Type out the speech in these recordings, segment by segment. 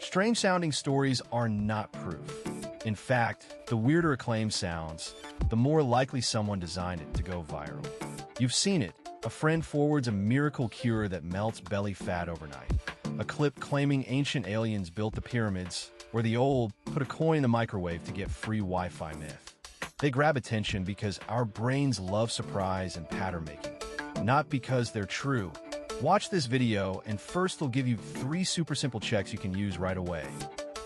Strange-sounding stories are not proof. In fact, the weirder a claim sounds, the more likely someone designed it to go viral. You've seen it. A friend forwards a miracle cure that melts belly fat overnight. A clip claiming ancient aliens built the pyramids, or the old put a coin in the microwave to get free Wi-Fi myth. They grab attention because our brains love surprise and pattern making, not because they're true. Watch this video, and first they'll give you 3 super simple checks you can use right away.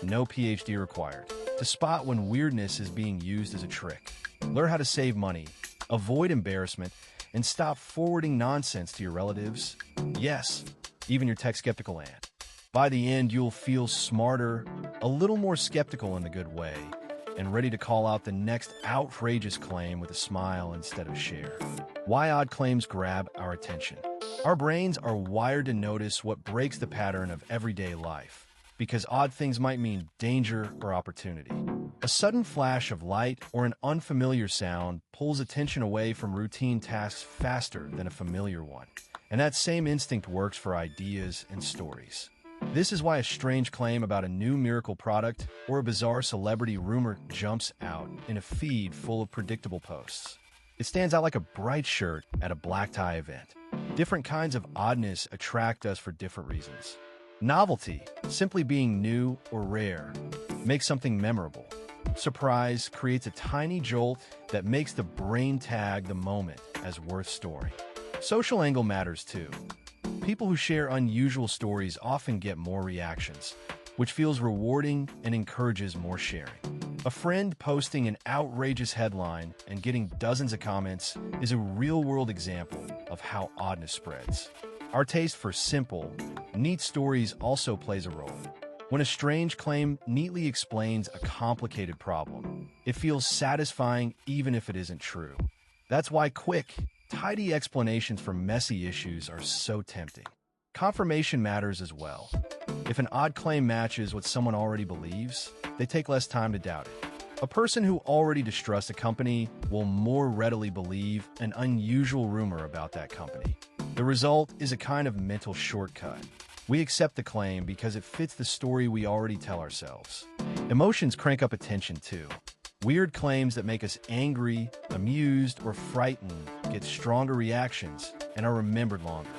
No PhD required. To spot when weirdness is being used as a trick. Learn how to save money, avoid embarrassment, and stop forwarding nonsense to your relatives. Yes, even your tech skeptical aunt. By the end, you'll feel smarter, a little more skeptical in the good way, and ready to call out the next outrageous claim with a smile instead of share. Why odd claims grab our attention. Our brains are wired to notice what breaks the pattern of everyday life, because odd things might mean danger or opportunity. A sudden flash of light or an unfamiliar sound pulls attention away from routine tasks faster than a familiar one. And that same instinct works for ideas and stories. This is why a strange claim about a new miracle product or a bizarre celebrity rumor jumps out in a feed full of predictable posts. It stands out like a bright shirt at a black tie event. Different kinds of oddness attract us for different reasons. Novelty, simply being new or rare, makes something memorable. Surprise creates a tiny jolt that makes the brain tag the moment as worth storing. Social angle matters too. People who share unusual stories often get more reactions, which feels rewarding and encourages more sharing. A friend posting an outrageous headline and getting dozens of comments is a real-world example of how oddness spreads. Our taste for simple, neat stories also plays a role. When a strange claim neatly explains a complicated problem, it feels satisfying even if it isn't true. That's why quick, tidy explanations for messy issues are so tempting. Confirmation matters as well. If an odd claim matches what someone already believes, they take less time to doubt it. A person who already distrusts a company will more readily believe an unusual rumor about that company. The result is a kind of mental shortcut. We accept the claim because it fits the story we already tell ourselves. Emotions crank up attention too. Weird claims that make us angry, amused, or frightened get stronger reactions and are remembered longer.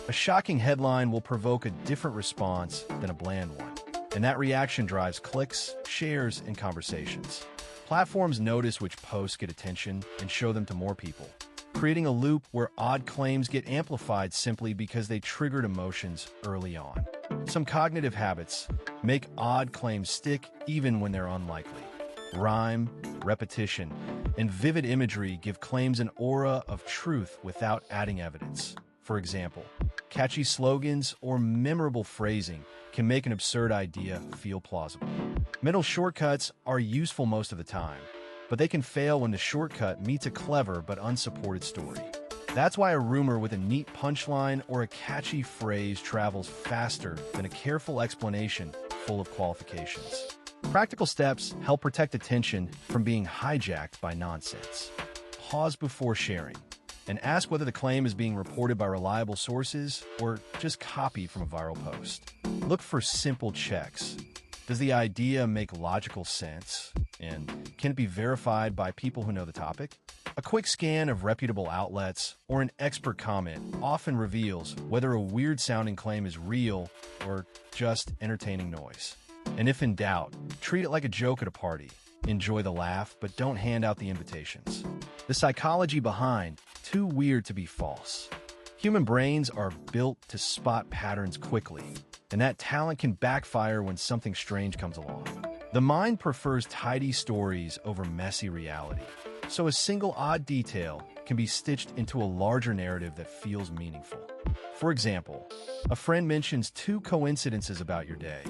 A shocking headline will provoke a different response than a bland one, and that reaction drives clicks, shares, and conversations. Platforms notice which posts get attention and show them to more people, creating a loop where odd claims get amplified simply because they triggered emotions early on. Some cognitive habits make odd claims stick even when they're unlikely. Rhyme, repetition, and vivid imagery give claims an aura of truth without adding evidence. For example, catchy slogans or memorable phrasing can make an absurd idea feel plausible. Mental shortcuts are useful most of the time, but they can fail when the shortcut meets a clever but unsupported story. That's why a rumor with a neat punchline or a catchy phrase travels faster than a careful explanation full of qualifications. Practical steps help protect attention from being hijacked by nonsense. Pause before sharing, and ask whether the claim is being reported by reliable sources or just copied from a viral post. Look for simple checks. Does the idea make logical sense? And can it be verified by people who know the topic? A quick scan of reputable outlets or an expert comment often reveals whether a weird-sounding claim is real or just entertaining noise. And if in doubt, treat it like a joke at a party. Enjoy the laugh, but don't hand out the invitations. The psychology behind too weird to be false. Human brains are built to spot patterns quickly, and that talent can backfire when something strange comes along. The mind prefers tidy stories over messy reality, so a single odd detail can be stitched into a larger narrative that feels meaningful. For example, a friend mentions 2 coincidences about your day,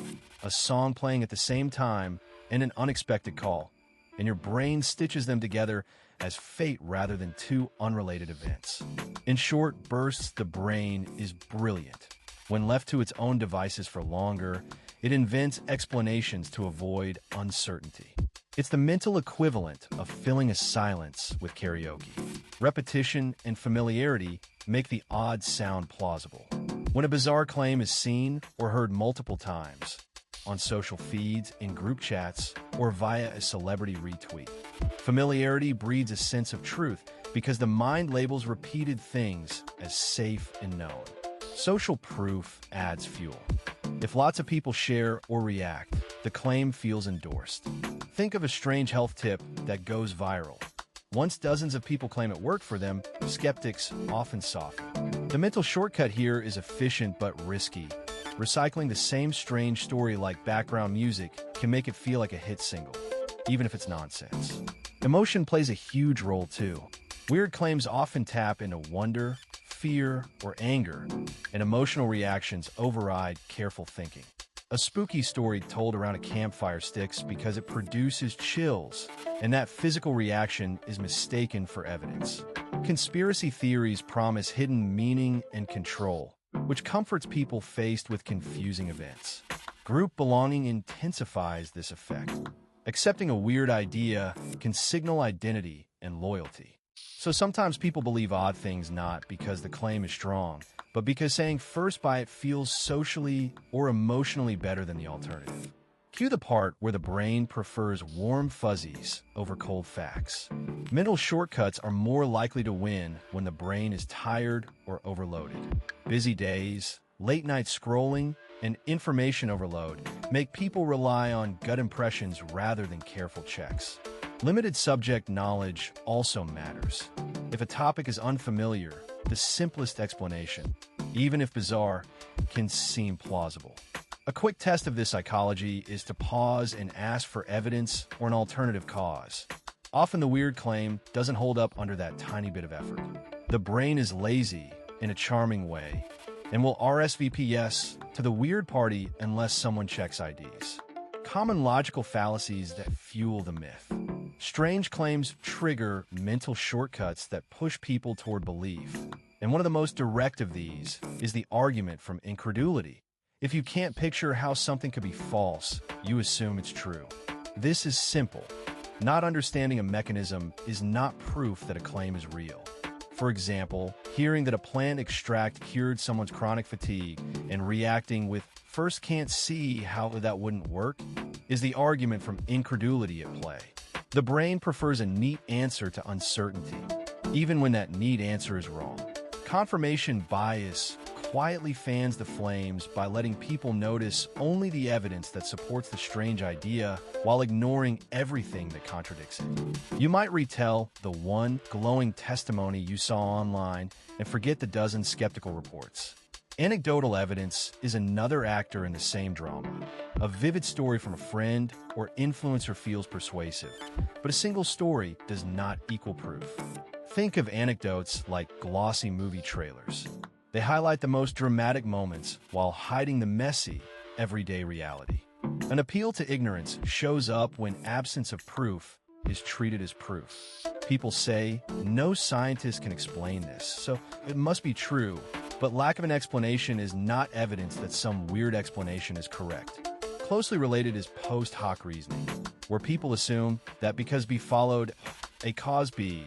a song playing at the same time, and an unexpected call, and your brain stitches them together as fate rather than 2 unrelated events. In short bursts, the brain is brilliant. When left to its own devices for longer, it invents explanations to avoid uncertainty. It's the mental equivalent of filling a silence with karaoke. Repetition and familiarity make the odd sound plausible. When a bizarre claim is seen or heard multiple times, on social feeds, in group chats, or via a celebrity retweet. Familiarity breeds a sense of truth because the mind labels repeated things as safe and known. Social proof adds fuel. If lots of people share or react, the claim feels endorsed. Think of a strange health tip that goes viral. Once dozens of people claim it worked for them, skeptics often soften. The mental shortcut here is efficient but risky. Recycling the same strange story like background music can make it feel like a hit single, even if it's nonsense. Emotion plays a huge role too. Weird claims often tap into wonder, fear, or anger, and emotional reactions override careful thinking. A spooky story told around a campfire sticks because it produces chills, and that physical reaction is mistaken for evidence. Conspiracy theories promise hidden meaning and control, which comforts people faced with confusing events. Group belonging intensifies this effect. Accepting a weird idea can signal identity and loyalty. So sometimes people believe odd things not because the claim is strong, but because saying first by it feels socially or emotionally better than the alternative. Cue the part where the brain prefers warm fuzzies over cold facts. Mental shortcuts are more likely to win when the brain is tired or overloaded. Busy days, late-night scrolling, and information overload make people rely on gut impressions rather than careful checks. Limited subject knowledge also matters. If a topic is unfamiliar, the simplest explanation, even if bizarre, can seem plausible. A quick test of this psychology is to pause and ask for evidence or an alternative cause. Often the weird claim doesn't hold up under that tiny bit of effort. The brain is lazy in a charming way and will RSVP yes to the weird party unless someone checks IDs. Common logical fallacies that fuel the myth. Strange claims trigger mental shortcuts that push people toward belief. And one of the most direct of these is the argument from incredulity. If you can't picture how something could be false, you assume it's true. This is simple. Not understanding a mechanism is not proof that a claim is real. For example, hearing that a plant extract cured someone's chronic fatigue and reacting with "first can't see how that wouldn't work" is the argument from incredulity at play. The brain prefers a neat answer to uncertainty, even when that neat answer is wrong. Confirmation bias quietly fans the flames by letting people notice only the evidence that supports the strange idea while ignoring everything that contradicts it. You might retell the one glowing testimony you saw online and forget the dozen skeptical reports. Anecdotal evidence is another actor in the same drama. A vivid story from a friend or influencer feels persuasive, but a single story does not equal proof. Think of anecdotes like glossy movie trailers. They highlight the most dramatic moments while hiding the messy, everyday reality. An appeal to ignorance shows up when absence of proof is treated as proof. People say, no scientist can explain this, so it must be true. But lack of an explanation is not evidence that some weird explanation is correct. Closely related is post hoc reasoning, where people assume that because B followed a cause B,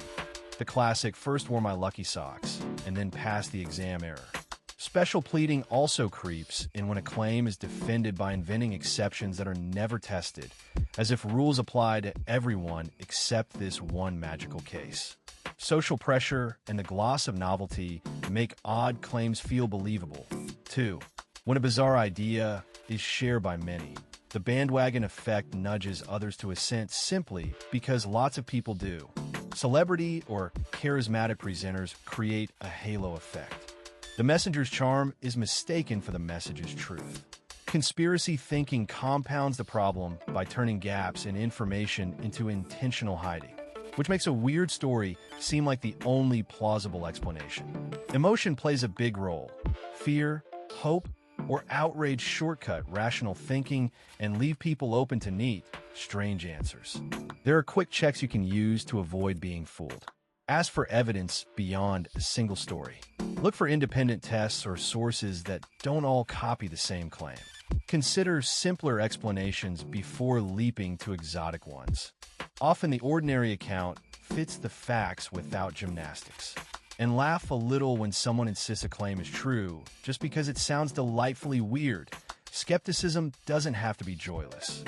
the classic "first wore my lucky socks and then passed the exam" error. Special pleading also creeps in when a claim is defended by inventing exceptions that are never tested, as if rules apply to everyone except this one magical case. Social pressure and the gloss of novelty make odd claims feel believable. 2. When a bizarre idea is shared by many, the bandwagon effect nudges others to assent simply because lots of people do. Celebrity or charismatic presenters create a halo effect. The messenger's charm is mistaken for the message's truth. Conspiracy thinking compounds the problem by turning gaps in information into intentional hiding, which makes a weird story seem like the only plausible explanation. Emotion plays a big role. Fear, hope, or outrage shortcut rational thinking and leave people open to neat, strange answers. There are quick checks you can use to avoid being fooled. Ask for evidence beyond a single story. Look for independent tests or sources that don't all copy the same claim. Consider simpler explanations before leaping to exotic ones. Often the ordinary account fits the facts without gymnastics. And laugh a little when someone insists a claim is true, just because it sounds delightfully weird, skepticism doesn't have to be joyless.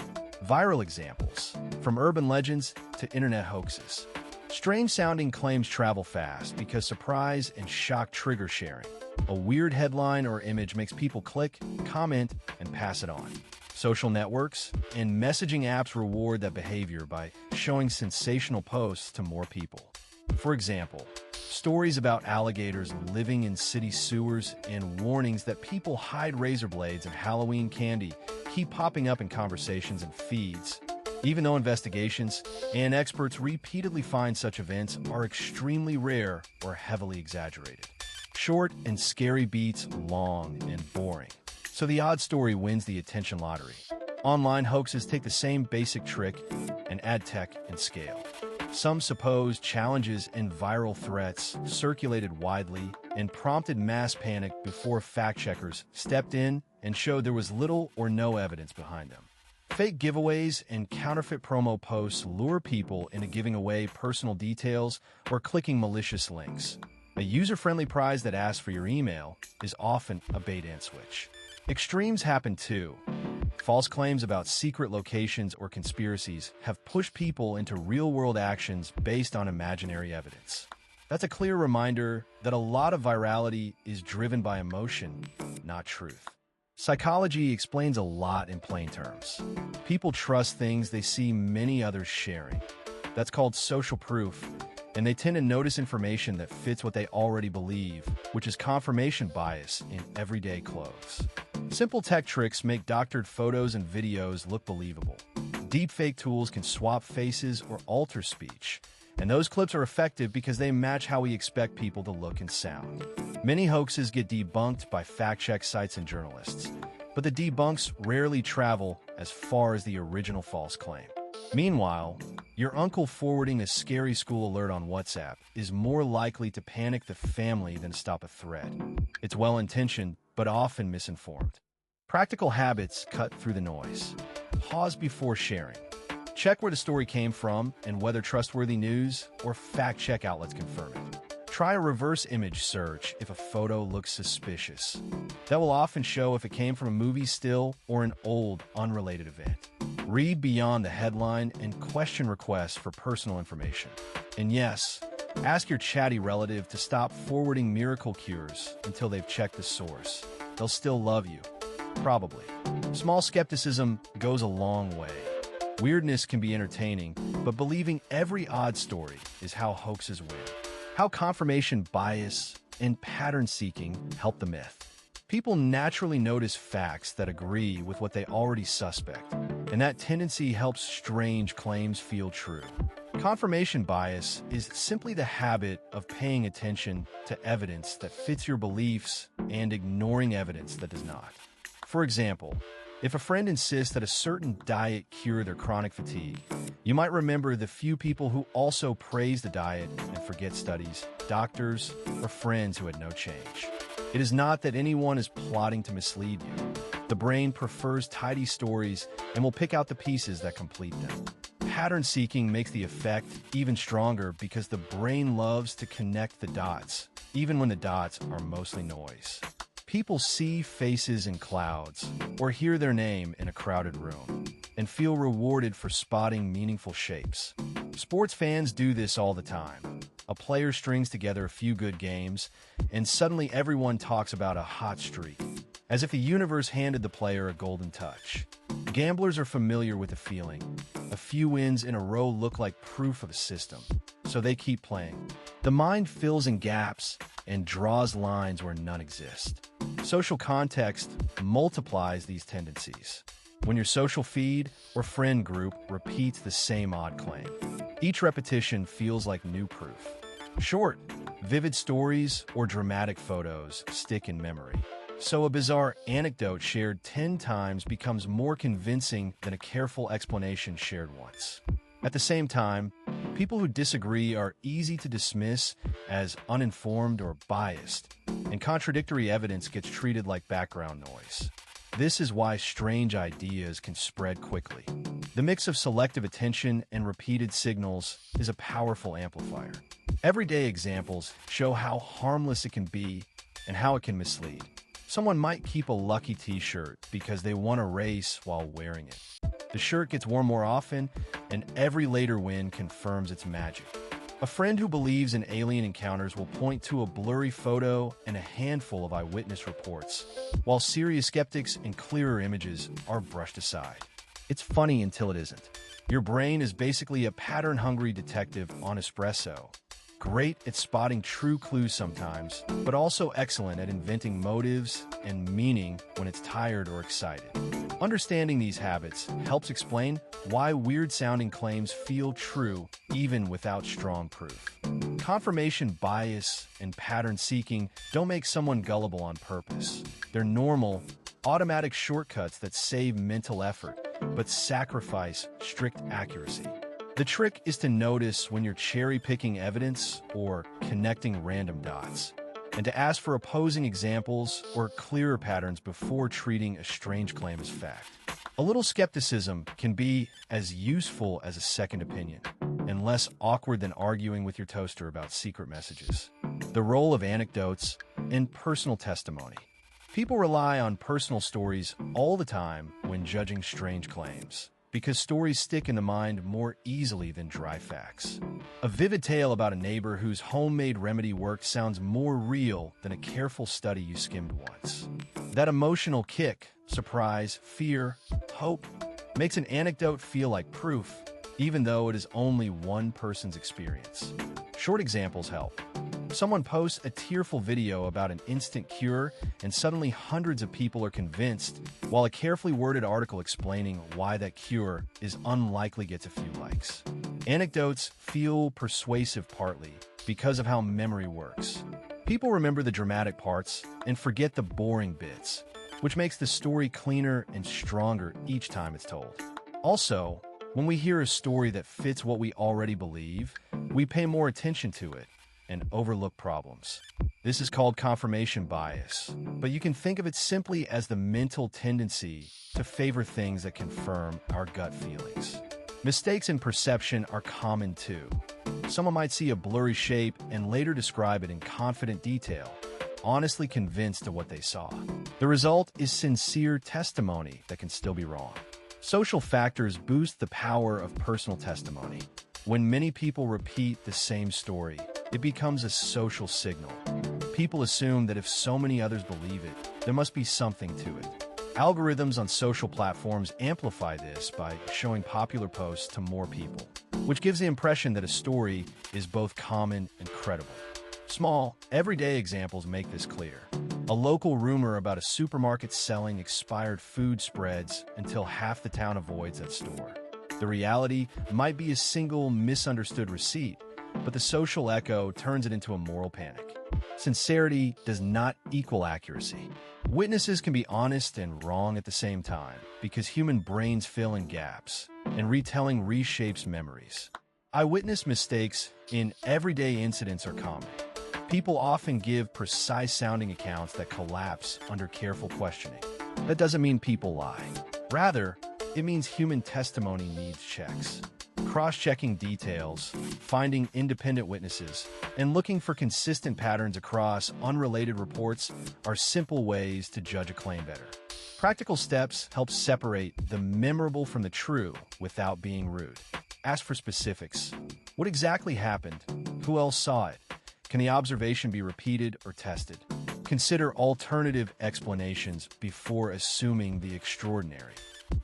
Viral examples, from urban legends to internet hoaxes. Strange-sounding claims travel fast because surprise and shock trigger sharing. A weird headline or image makes people click, comment, and pass it on. Social networks and messaging apps reward that behavior by showing sensational posts to more people. For example, stories about alligators living in city sewers and warnings that people hide razor blades and Halloween candy keep popping up in conversations and feeds. Even though investigations and experts repeatedly find such events are extremely rare or heavily exaggerated. Short and scary beats long and boring. So the odd story wins the attention lottery. Online hoaxes take the same basic trick and add tech and scale. Some supposed challenges and viral threats circulated widely and prompted mass panic before fact-checkers stepped in and showed there was little or no evidence behind them. Fake giveaways and counterfeit promo posts lure people into giving away personal details or clicking malicious links. A user-friendly prize that asks for your email is often a bait-and-switch. Extremes happen too. False claims about secret locations or conspiracies have pushed people into real-world actions based on imaginary evidence. That's a clear reminder that a lot of virality is driven by emotion, not truth. Psychology explains a lot in plain terms. People trust things they see many others sharing. That's called social proof, and they tend to notice information that fits what they already believe, which is confirmation bias in everyday clothes. Simple tech tricks make doctored photos and videos look believable. Deepfake tools can swap faces or alter speech, and those clips are effective because they match how we expect people to look and sound. Many hoaxes get debunked by fact-check sites and journalists, but the debunks rarely travel as far as the original false claim. Meanwhile, your uncle forwarding a scary school alert on WhatsApp is more likely to panic the family than stop a threat. It's well-intentioned, but often misinformed. Practical habits cut through the noise. Pause before sharing. Check where the story came from and whether trustworthy news or fact-check outlets confirm it. Try a reverse image search if a photo looks suspicious. That will often show if it came from a movie still or an old, unrelated event. Read beyond the headline and question requests for personal information. And yes, ask your chatty relative to stop forwarding miracle cures until they've checked the source. They'll still love you. Probably. Small skepticism goes a long way. Weirdness can be entertaining, but believing every odd story is how hoaxes win. How confirmation bias and pattern seeking help the myth. People naturally notice facts that agree with what they already suspect, and that tendency helps strange claims feel true. Confirmation bias is simply the habit of paying attention to evidence that fits your beliefs and ignoring evidence that does not. For example, if a friend insists that a certain diet cure their chronic fatigue, you might remember the few people who also praise the diet and forget studies, doctors, or friends who had no change. It is not that anyone is plotting to mislead you. The brain prefers tidy stories and will pick out the pieces that complete them. Pattern seeking makes the effect even stronger because the brain loves to connect the dots, even when the dots are mostly noise. People see faces in clouds or hear their name in a crowded room and feel rewarded for spotting meaningful shapes. Sports fans do this all the time. A player strings together a few good games, and suddenly everyone talks about a hot streak, as if the universe handed the player a golden touch. Gamblers are familiar with the feeling. A few wins in a row look like proof of a system, so they keep playing. The mind fills in gaps and draws lines where none exist. Social context multiplies these tendencies. When your social feed or friend group repeats the same odd claim, each repetition feels like new proof. Short, vivid stories or dramatic photos stick in memory. So a bizarre anecdote shared 10 times becomes more convincing than a careful explanation shared once. At the same time, people who disagree are easy to dismiss as uninformed or biased, and contradictory evidence gets treated like background noise. This is why strange ideas can spread quickly. The mix of selective attention and repeated signals is a powerful amplifier. Everyday examples show how harmless it can be and how it can mislead. Someone might keep a lucky t-shirt because they won a race while wearing it. The shirt gets worn more often, and every later win confirms its magic. A friend who believes in alien encounters will point to a blurry photo and a handful of eyewitness reports, while serious skeptics and clearer images are brushed aside. It's funny until it isn't. Your brain is basically a pattern-hungry detective on espresso. Great at spotting true clues sometimes, but also excellent at inventing motives and meaning when it's tired or excited. Understanding these habits helps explain why weird-sounding claims feel true even without strong proof. Confirmation bias and pattern seeking don't make someone gullible on purpose. They're normal, automatic shortcuts that save mental effort, but sacrifice strict accuracy. The trick is to notice when you're cherry-picking evidence or connecting random dots, and to ask for opposing examples or clearer patterns before treating a strange claim as fact. A little skepticism can be as useful as a second opinion, and less awkward than arguing with your toaster about secret messages. The role of anecdotes and personal testimony. People rely on personal stories all the time when judging strange claims, because stories stick in the mind more easily than dry facts. A vivid tale about a neighbor whose homemade remedy worked sounds more real than a careful study you skimmed once. That emotional kick, surprise, fear, hope, makes an anecdote feel like proof, even though it is only one person's experience. Short examples help. Someone posts a tearful video about an instant cure, and suddenly hundreds of people are convinced, while a carefully worded article explaining why that cure is unlikely gets a few likes. Anecdotes feel persuasive partly because of how memory works. People remember the dramatic parts and forget the boring bits, which makes the story cleaner and stronger each time it's told. Also, when we hear a story that fits what we already believe, we pay more attention to it and overlook problems. This is called confirmation bias, but you can think of it simply as the mental tendency to favor things that confirm our gut feelings. Mistakes in perception are common too. Someone might see a blurry shape and later describe it in confident detail, honestly convinced of what they saw. The result is sincere testimony that can still be wrong. Social factors boost the power of personal testimony. When many people repeat the same story, it becomes a social signal. People assume that if so many others believe it, there must be something to it. Algorithms on social platforms amplify this by showing popular posts to more people, which gives the impression that a story is both common and credible. Small, everyday examples make this clear. A local rumor about a supermarket selling expired food spreads until half the town avoids that store. The reality might be a single misunderstood receipt, but the social echo turns it into a moral panic. Sincerity does not equal accuracy. Witnesses can be honest and wrong at the same time because human brains fill in gaps, and retelling reshapes memories. Eyewitness mistakes in everyday incidents are common. People often give precise-sounding accounts that collapse under careful questioning. That doesn't mean people lie. Rather, it means human testimony needs checks. Cross-checking details, finding independent witnesses, and looking for consistent patterns across unrelated reports are simple ways to judge a claim better. Practical steps help separate the memorable from the true without being rude. Ask for specifics. What exactly happened? Who else saw it? Can the observation be repeated or tested? Consider alternative explanations before assuming the extraordinary.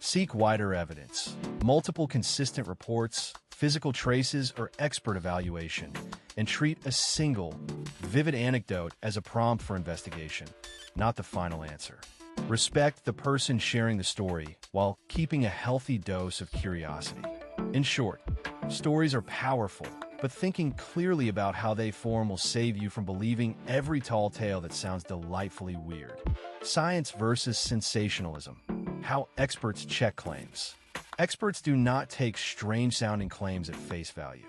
Seek wider evidence, multiple consistent reports, physical traces, or expert evaluation, and treat a single, vivid anecdote as a prompt for investigation, not the final answer. Respect the person sharing the story while keeping a healthy dose of curiosity. In short, stories are powerful, but thinking clearly about how they form will save you from believing every tall tale that sounds delightfully weird. Science versus sensationalism. How experts check claims. Experts do not take strange-sounding claims at face value.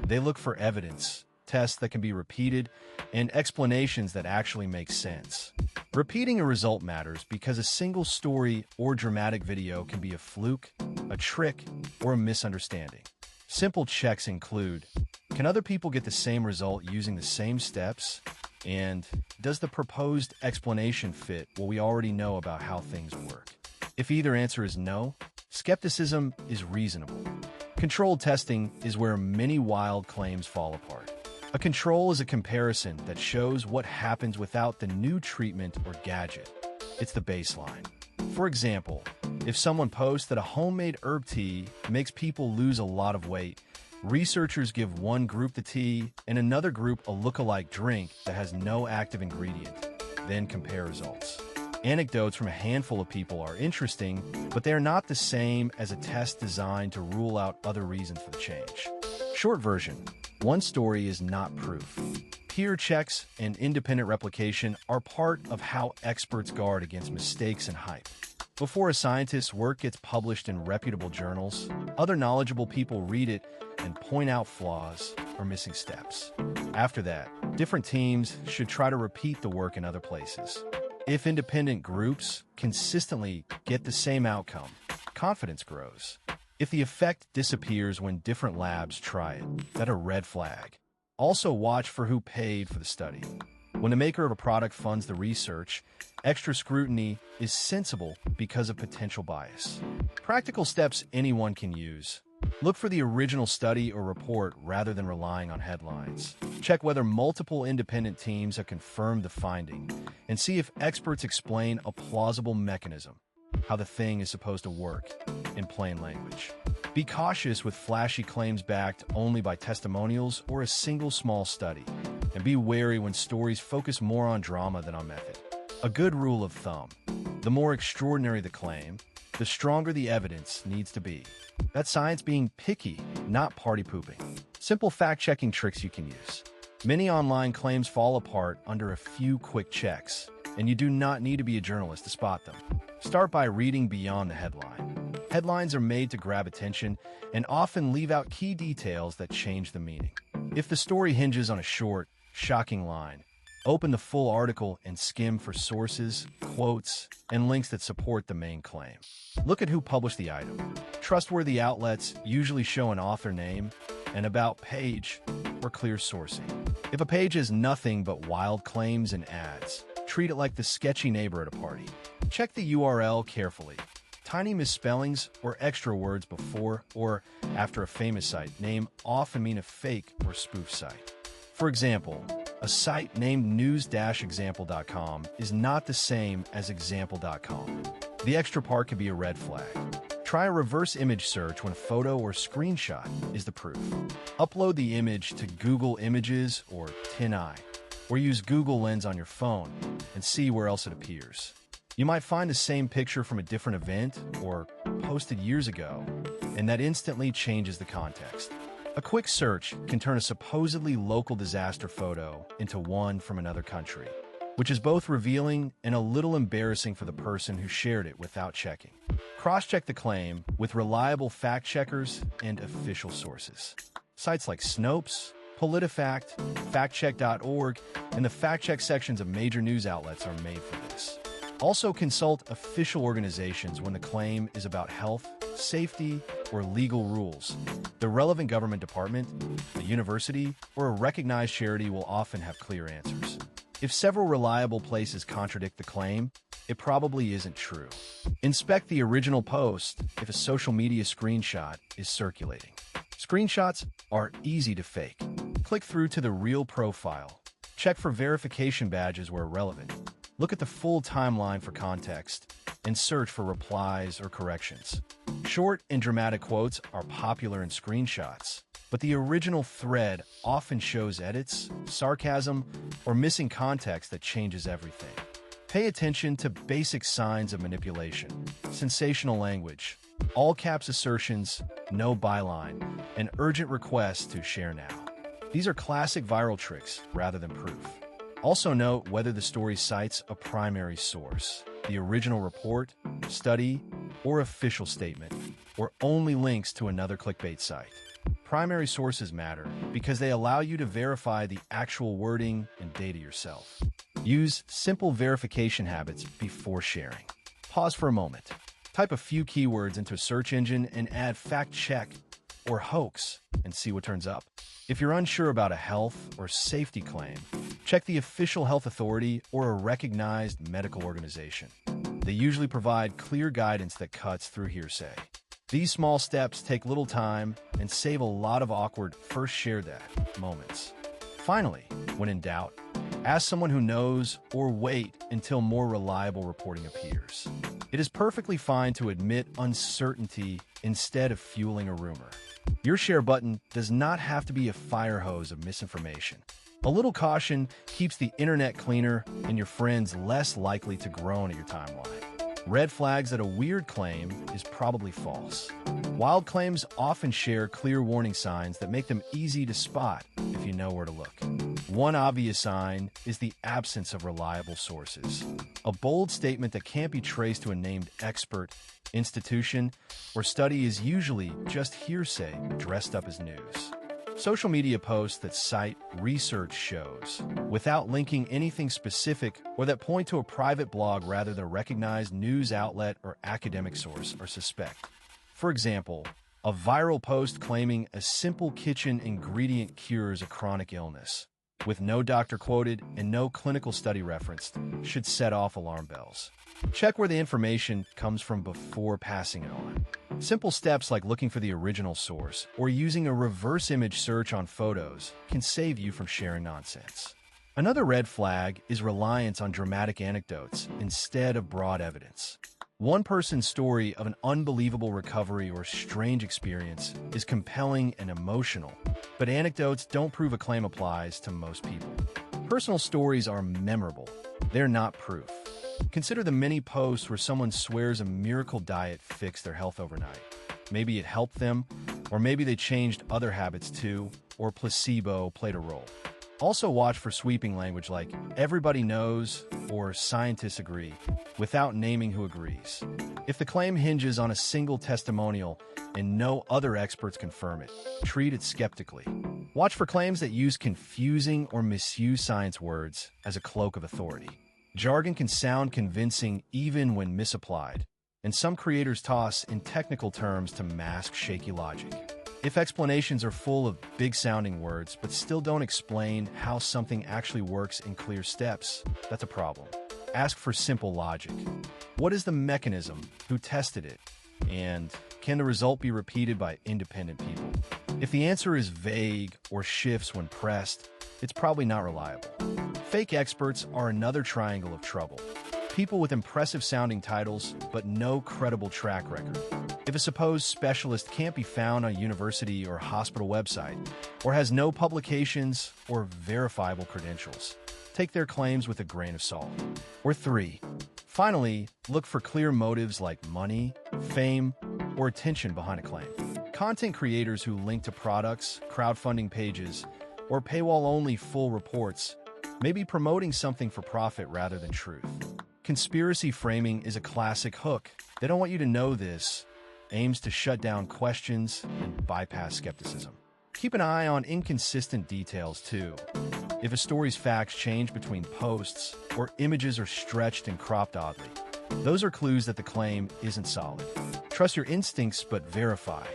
They look for evidence, tests that can be repeated, and explanations that actually make sense. Repeating a result matters because a single story or dramatic video can be a fluke, a trick, or a misunderstanding. Simple checks include: can other people get the same result using the same steps? And does the proposed explanation fit what we already know about how things work? If either answer is no, skepticism is reasonable. Controlled testing is where many wild claims fall apart. A control is a comparison that shows what happens without the new treatment or gadget. It's the baseline. For example, if someone posts that a homemade herb tea makes people lose a lot of weight, researchers give one group the tea and another group a look-alike drink that has no active ingredient, then compare results. Anecdotes from a handful of people are interesting, but they are not the same as a test designed to rule out other reasons for the change. Short version: one story is not proof. Peer checks and independent replication are part of how experts guard against mistakes and hype. Before a scientist's work gets published in reputable journals, other knowledgeable people read it and point out flaws or missing steps. After that, different teams should try to repeat the work in other places. If independent groups consistently get the same outcome, confidence grows. If the effect disappears when different labs try it, that's a red flag. Also watch for who paid for the study. When the maker of a product funds the research, extra scrutiny is sensible because of potential bias. Practical steps anyone can use. Look for the original study or report rather than relying on headlines. Check whether multiple independent teams have confirmed the finding, and see if experts explain a plausible mechanism, how the thing is supposed to work, in plain language. Be cautious with flashy claims backed only by testimonials or a single small study, and be wary when stories focus more on drama than on method. A good rule of thumb: the more extraordinary the claim, the stronger the evidence needs to be. That's science being picky, not party pooping. Simple fact-checking tricks you can use. Many online claims fall apart under a few quick checks, and you do not need to be a journalist to spot them. Start by reading beyond the headline. Headlines are made to grab attention and often leave out key details that change the meaning. If the story hinges on a short, shocking line, open the full article and skim for sources, quotes, and links that support the main claim. Look at who published the item. Trustworthy outlets usually show an author name, an about page, or clear sourcing. If a page has nothing but wild claims and ads, treat it like the sketchy neighbor at a party. Check the URL carefully. Tiny misspellings or extra words before or after a famous site name often mean a fake or spoof site. For example, a site named news-example.com is not the same as example.com. The extra part can be a red flag. Try a reverse image search when a photo or screenshot is the proof. Upload the image to Google Images or TinEye, or use Google Lens on your phone and see where else it appears. You might find the same picture from a different event or posted years ago, and that instantly changes the context. A quick search can turn a supposedly local disaster photo into one from another country, which is both revealing and a little embarrassing for the person who shared it without checking. Cross-check the claim with reliable fact-checkers and official sources. Sites like Snopes, PolitiFact, factcheck.org, and the fact-check sections of major news outlets are made for this. Also consult official organizations when the claim is about health, safety, or legal rules. The relevant government department, a university, or a recognized charity will often have clear answers. If several reliable places contradict the claim, it probably isn't true. Inspect the original post if a social media screenshot is circulating. Screenshots are easy to fake. Click through to the real profile. Check for verification badges where relevant. Look at the full timeline for context and search for replies or corrections. Short and dramatic quotes are popular in screenshots, but the original thread often shows edits, sarcasm, or missing context that changes everything. Pay attention to basic signs of manipulation: sensational language, all caps assertions, no byline, and urgent requests to share now. These are classic viral tricks rather than proof. Also note whether the story cites a primary source, the original report, study, or official statement, or only links to another clickbait site. Primary sources matter because they allow you to verify the actual wording and data yourself. Use simple verification habits before sharing. Pause for a moment. Type a few keywords into a search engine and add fact check or hoax and see what turns up. If you're unsure about a health or safety claim, Check the official health authority or a recognized medical organization. They usually provide clear guidance that cuts through hearsay. These small steps take little time and save a lot of awkward "first share that" moments. Finally, when in doubt, ask someone who knows or wait until more reliable reporting appears. It is perfectly fine to admit uncertainty instead of fueling a rumor. Your share button does not have to be a fire hose of misinformation. A little caution keeps the internet cleaner and your friends less likely to groan at your timeline. Red flags that a weird claim is probably false. Wild claims often share clear warning signs that make them easy to spot if you know where to look. One obvious sign is the absence of reliable sources. A bold statement that can't be traced to a named expert, institution, or study is usually just hearsay dressed up as news. Social media posts that cite research shows without linking anything specific or that point to a private blog rather than a recognized news outlet or academic source are suspect. For example, a viral post claiming a simple kitchen ingredient cures a chronic illness, with no doctor quoted and no clinical study referenced, should set off alarm bells. Check where the information comes from before passing it on. Simple steps like looking for the original source or using a reverse image search on photos can save you from sharing nonsense. Another red flag is reliance on dramatic anecdotes instead of broad evidence. One person's story of an unbelievable recovery or strange experience is compelling and emotional, but anecdotes don't prove a claim applies to most people. Personal stories are memorable. They're not proof. Consider the many posts where someone swears a miracle diet fixed their health overnight. Maybe it helped them, or maybe they changed other habits too, or placebo played a role. Also watch for sweeping language like "everybody knows" or "scientists agree," without naming who agrees. If the claim hinges on a single testimonial and no other experts confirm it, treat it skeptically. Watch for claims that use confusing or misuse science words as a cloak of authority. Jargon can sound convincing even when misapplied, and some creators toss in technical terms to mask shaky logic. If explanations are full of big-sounding words but still don't explain how something actually works in clear steps, that's a problem. Ask for simple logic. What is the mechanism? Who tested it? And can the result be repeated by independent people? If the answer is vague or shifts when pressed, it's probably not reliable. Fake experts are another triangle of trouble. People with impressive-sounding titles but no credible track record. If a supposed specialist can't be found on a university or hospital website, or has no publications or verifiable credentials, take their claims with a grain of salt. Or 3. Finally, look for clear motives like money, fame, or attention behind a claim. Content creators who link to products, crowdfunding pages, or paywall-only full reports may be promoting something for profit rather than truth. Conspiracy framing is a classic hook. They don't want you to know this, aims to shut down questions and bypass skepticism. Keep an eye on inconsistent details, too. If a story's facts change between posts or images are stretched and cropped oddly, those are clues that the claim isn't solid. Trust your instincts, but verify.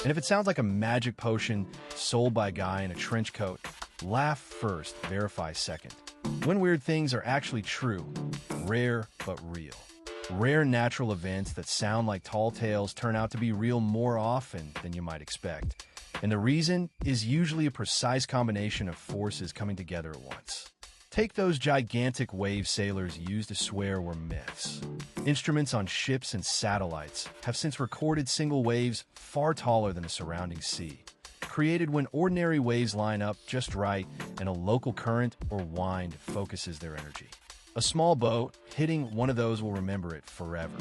And if it sounds like a magic potion sold by a guy in a trench coat, laugh first, verify second. When weird things are actually true, rare but real. Rare natural events that sound like tall tales turn out to be real more often than you might expect. And the reason is usually a precise combination of forces coming together at once. Take those gigantic wave sailors used to swear were myths. Instruments on ships and satellites have since recorded single waves far taller than the surrounding sea, created when ordinary waves line up just right and a local current or wind focuses their energy. A small boat hitting one of those will remember it forever.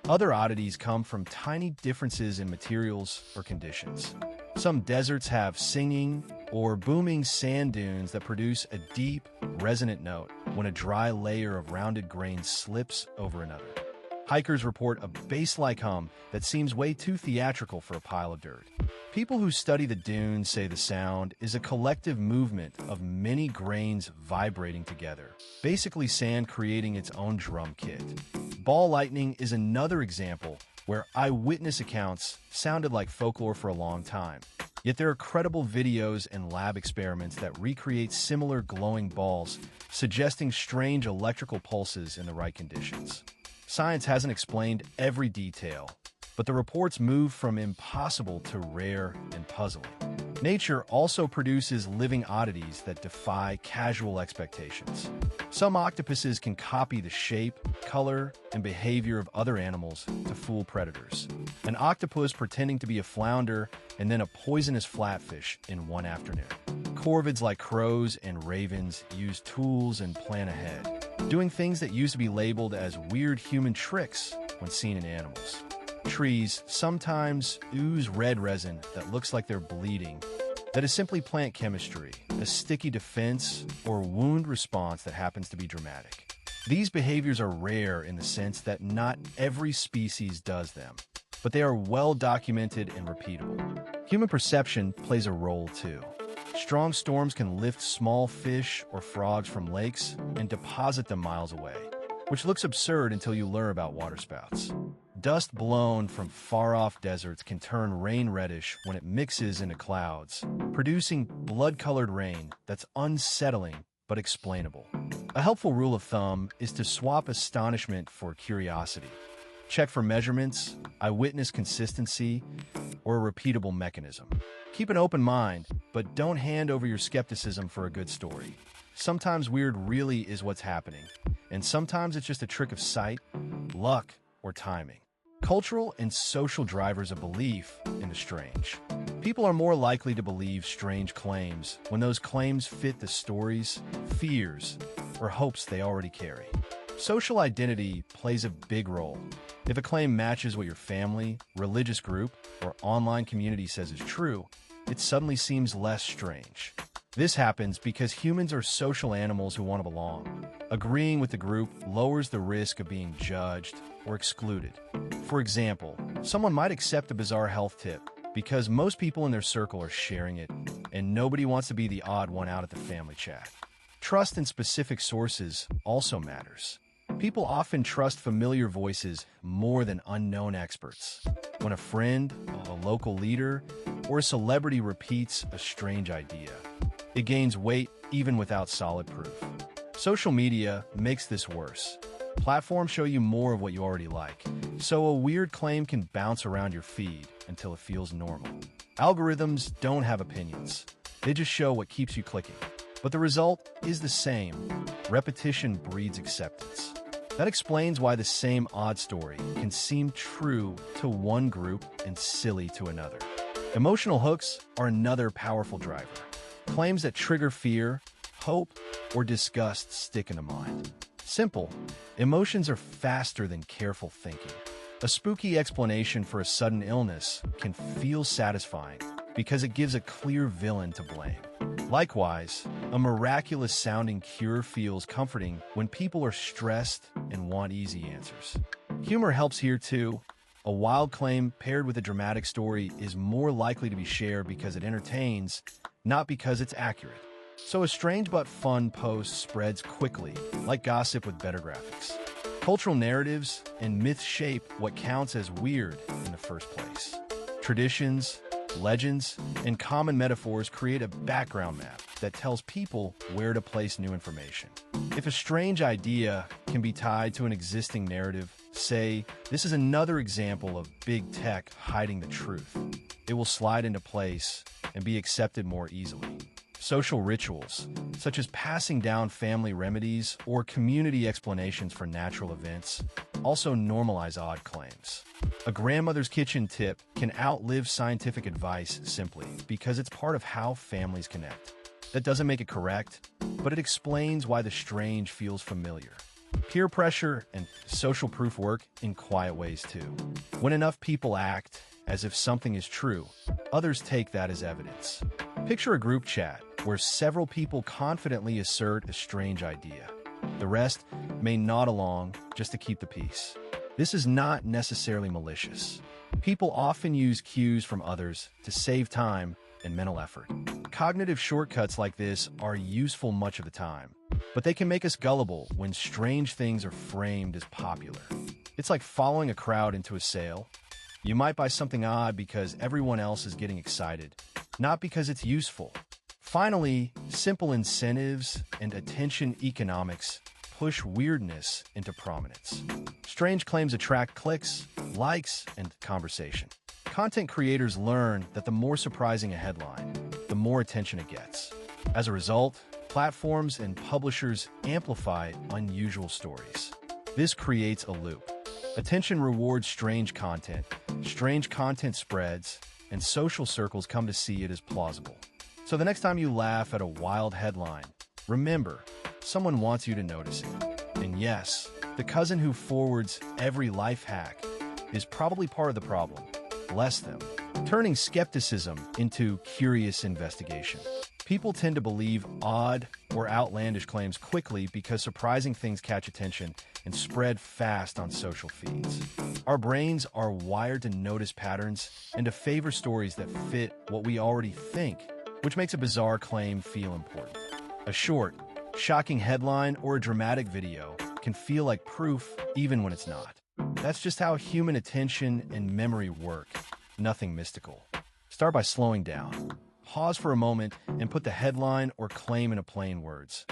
Other oddities come from tiny differences in materials or conditions. Some deserts have singing or booming sand dunes that produce a deep, resonant note when a dry layer of rounded grain slips over another. Hikers report a bass-like hum that seems way too theatrical for a pile of dirt. People who study the dunes say the sound is a collective movement of many grains vibrating together, basically sand creating its own drum kit. Ball lightning is another example where eyewitness accounts sounded like folklore for a long time. Yet there are credible videos and lab experiments that recreate similar glowing balls, suggesting strange electrical pulses in the right conditions. Science hasn't explained every detail, but the reports move from impossible to rare and puzzling. Nature also produces living oddities that defy casual expectations. Some octopuses can copy the shape, color, and behavior of other animals to fool predators. An octopus pretending to be a flounder and then a poisonous flatfish in one afternoon. Corvids like crows and ravens use tools and plan ahead, doing things that used to be labeled as weird human tricks when seen in animals. Trees sometimes ooze red resin that looks like they're bleeding. That is simply plant chemistry, a sticky defense, or wound response that happens to be dramatic. These behaviors are rare in the sense that not every species does them, but they are well documented and repeatable. Human perception plays a role too. Strong storms can lift small fish or frogs from lakes and deposit them miles away, which looks absurd until you learn about waterspouts. Dust blown from far-off deserts can turn rain reddish when it mixes into clouds, producing blood-colored rain that's unsettling but explainable. A helpful rule of thumb is to swap astonishment for curiosity. Check for measurements, eyewitness consistency, or a repeatable mechanism. Keep an open mind, but don't hand over your skepticism for a good story. Sometimes weird really is what's happening, and sometimes it's just a trick of sight, luck, or timing. Cultural and social drivers of belief in the strange. People are more likely to believe strange claims when those claims fit the stories, fears, or hopes they already carry. Social identity plays a big role. If a claim matches what your family, religious group, or online community says is true, it suddenly seems less strange. This happens because humans are social animals who want to belong. Agreeing with the group lowers the risk of being judged or excluded. For example, someone might accept a bizarre health tip because most people in their circle are sharing it, and nobody wants to be the odd one out at the family chat. Trust in specific sources also matters. People often trust familiar voices more than unknown experts. When a friend, a local leader, or a celebrity repeats a strange idea, it gains weight even without solid proof. Social media makes this worse. Platforms show you more of what you already like, so a weird claim can bounce around your feed until it feels normal. Algorithms don't have opinions. They just show what keeps you clicking. But the result is the same. Repetition breeds acceptance. That explains why the same odd story can seem true to one group and silly to another. Emotional hooks are another powerful driver. Claims that trigger fear, hope, or disgust stick in the mind. Simple. Emotions are faster than careful thinking. A spooky explanation for a sudden illness can feel satisfying because it gives a clear villain to blame. Likewise, a miraculous-sounding cure feels comforting when people are stressed and want easy answers. Humor helps here too. A wild claim paired with a dramatic story is more likely to be shared because it entertains, not because it's accurate. So a strange but fun post spreads quickly, like gossip with better graphics. Cultural narratives and myths shape what counts as weird in the first place. Traditions, legends, and common metaphors create a background map that tells people where to place new information. If a strange idea can be tied to an existing narrative, say, this is another example of big tech hiding the truth, it will slide into place and be accepted more easily. Social rituals, such as passing down family remedies or community explanations for natural events, also normalize odd claims. A grandmother's kitchen tip can outlive scientific advice simply because it's part of how families connect. That doesn't make it correct, but it explains why the strange feels familiar. Peer pressure and social proof work in quiet ways too. When enough people act as if something is true, others take that as evidence. Picture a group chat where several people confidently assert a strange idea. The rest may nod along just to keep the peace. This is not necessarily malicious. People often use cues from others to save time and mental effort. Cognitive shortcuts like this are useful much of the time, but they can make us gullible when strange things are framed as popular. It's like following a crowd into a sale. You might buy something odd because everyone else is getting excited, not because it's useful. Finally, simple incentives and attention economics push weirdness into prominence. Strange claims attract clicks, likes, and conversation. Content creators learn that the more surprising a headline, the more attention it gets. As a result, platforms and publishers amplify unusual stories. This creates a loop. Attention rewards strange content spreads, and social circles come to see it as plausible. So the next time you laugh at a wild headline, remember, someone wants you to notice it. And yes, the cousin who forwards every life hack is probably part of the problem, less them, turning skepticism into curious investigation. People tend to believe odd or outlandish claims quickly because surprising things catch attention and spread fast on social feeds. Our brains are wired to notice patterns and to favor stories that fit what we already think, which makes a bizarre claim feel important. A short, shocking headline or a dramatic video can feel like proof even when it's not. That's just how human attention and memory work, nothing mystical. Start by slowing down. Pause for a moment and put the headline or claim into plain words.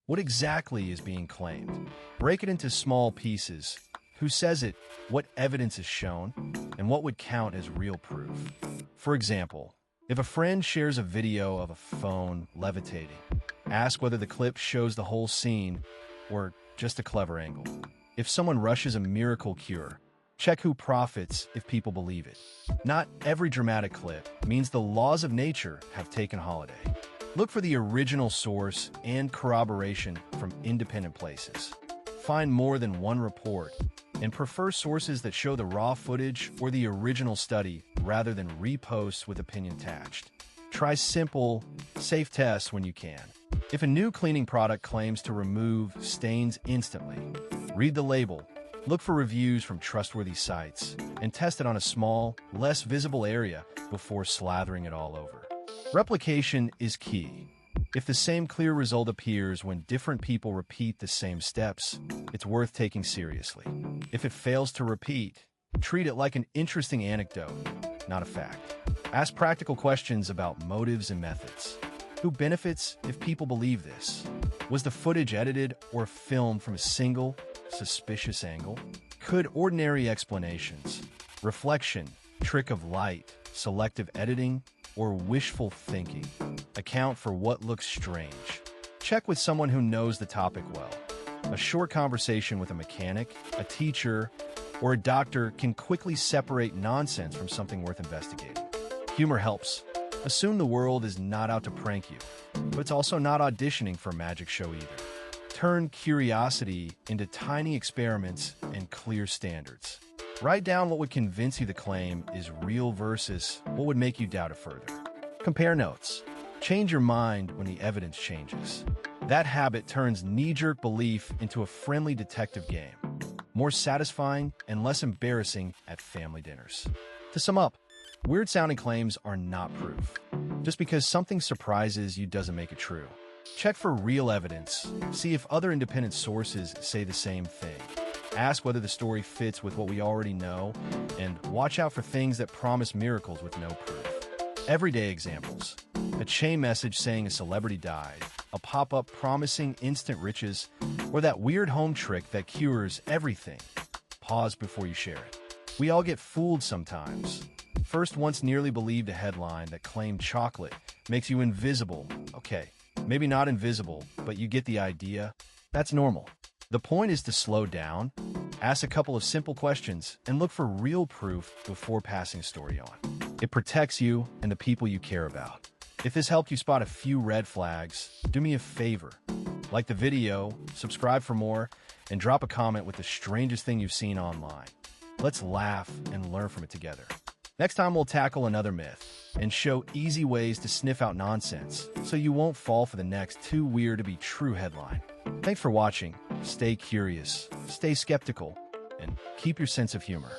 What exactly is being claimed? Break it into small pieces. Who says it? What evidence is shown? And what would count as real proof? For example, if a friend shares a video of a phone levitating, ask whether the clip shows the whole scene or just a clever angle. If someone rushes a miracle cure, check who profits if people believe it. Not every dramatic clip means the laws of nature have taken holiday. Look for the original source and corroboration from independent places. Find more than one report and prefer sources that show the raw footage or the original study rather than reposts with opinion attached. Try simple, safe tests when you can. If a new cleaning product claims to remove stains instantly, read the label. Look for reviews from trustworthy sites and test it on a small, less visible area before slathering it all over. Replication is key. If the same clear result appears when different people repeat the same steps, it's worth taking seriously. If it fails to repeat, treat it like an interesting anecdote, not a fact. Ask practical questions about motives and methods. Who benefits if people believe this? Was the footage edited or filmed from a single, suspicious angle? Could ordinary explanations, reflection, trick of light, selective editing, or wishful thinking account for what looks strange? Check with someone who knows the topic well. A short conversation with a mechanic, a teacher, or a doctor can quickly separate nonsense from something worth investigating. Humor helps. Assume the world is not out to prank you, but it's also not auditioning for a magic show either. Turn curiosity into tiny experiments and clear standards. Write down what would convince you the claim is real versus what would make you doubt it further. Compare notes. Change your mind when the evidence changes. That habit turns knee-jerk belief into a friendly detective game, more satisfying and less embarrassing at family dinners. To sum up, weird-sounding claims are not proof. Just because something surprises you doesn't make it true. Check for real evidence. See if other independent sources say the same thing. Ask whether the story fits with what we already know, and watch out for things that promise miracles with no proof. Everyday examples. A chain message saying a celebrity died, a pop-up promising instant riches, or that weird home trick that cures everything. Pause before you share it. We all get fooled sometimes. First, once nearly believed a headline that claimed chocolate makes you invisible. Okay, maybe not invisible, but you get the idea. That's normal. The point is to slow down, ask a couple of simple questions, and look for real proof before passing a story on. It protects you and the people you care about. If this helped you spot a few red flags, do me a favor. Like the video, subscribe for more, and drop a comment with the strangest thing you've seen online. Let's laugh and learn from it together. Next time we'll tackle another myth and show easy ways to sniff out nonsense so you won't fall for the next too weird to be true headline. Thanks for watching. Stay curious, stay skeptical, and keep your sense of humor.